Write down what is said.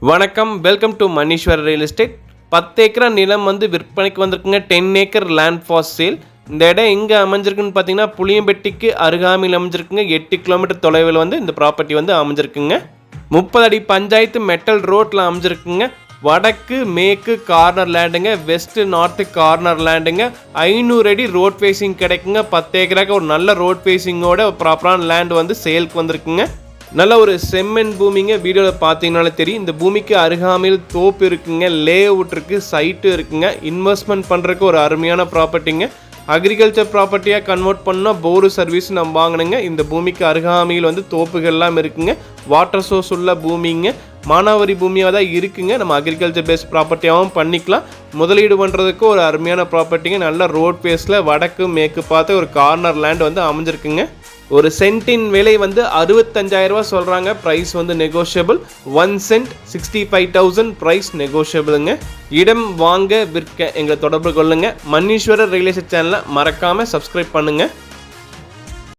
வணக்கம், welcome to Maneeswar real estate. 10 ஏக்கரா நிலம் வந்து விற்பனைக்கு வந்திருக்குங்க. 10 ஏக்கர் லேண்ட் ஃபார் சேல். இந்த இடம் எங்கே அமைஞ்சிருக்குன்னு பார்த்தீங்கன்னா புளியம்பட்டிக்கு அருகாமையில் அமைஞ்சிருக்குங்க. 8 கிலோமீட்டர் தொலைவில் வந்து இந்த ப்ராப்பர்ட்டி வந்து அமைஞ்சிருக்குங்க. 30 அடி பஞ்சாயத்து மெட்டல் ரோட்டில் அமைஞ்சிருக்குங்க. வடக்கு மேற்கு கார்னர் லேண்டுங்க, வெஸ்ட் நார்த்து கார்னர் லேண்டுங்க. 500 அடி ரோட் ஃபேஸிங் கிடைக்குங்க. 10 ஏக்கராக்கு ஒரு நல்ல ரோட் ஃபேஸிங்கோட ஒரு லேண்ட் வந்து சேலுக்கு வந்திருக்குங்க. நல்ல ஒரு செம்மண் பூமிங்க. வீடியோவில் பார்த்தீங்கனாலே தெரியும். இந்த பூமிக்கு அருகாமையில் தோப்பு இருக்குங்க, லே அவுட் இருக்குது, சைட்டு இருக்குங்க. இன்வெஸ்ட்மெண்ட் பண்ணுறதுக்கு ஒரு அருமையான ப்ராப்பர்ட்டிங்க. அக்ரிகல்ச்சர் ப்ராப்பர்ட்டியாக கன்வெர்ட் பண்ணால் போரு சர்வீஸ் நம்ம வாங்கினுங்க. இந்த பூமிக்கு அருகாமையில் வந்து தோப்புகள்லாம் இருக்குங்க. வாட்டர் சோர்ஸ் உள்ள பூமிங்க, மானாவாரி பூமியாக தான் இருக்குங்க. நம்ம அக்ரிகல்ச்சர் பேஸ்ட் ப்ராப்பர்ட்டியாகவும் பண்ணிக்கலாம். முதலீடு பண்ணுறதுக்கு ஒரு அருமையான ப்ராப்பர்ட்டிங்க. நல்ல ரோட் பேஸில் வடக்கு மேற்கு பார்த்து ஒரு கார்னர் லேண்ட் வந்து அமைஞ்சிருக்குங்க. ஒரு சென்ட்டின் விலை வந்து 65,000 ரூபா சொல்கிறாங்க. ப்ரைஸ் வந்து நெகோஷியபிள். 1 send 65,000 price நெகோஷியபிளுங்க. இடம் வாங்க விற்க எங்களை தொடர்பு கொள்ளுங்கள். மணீஸ்வரர் ரியல் எஸ்டேட் சேனலை மறக்காமல் சப்ஸ்கிரைப் பண்ணுங்கள்.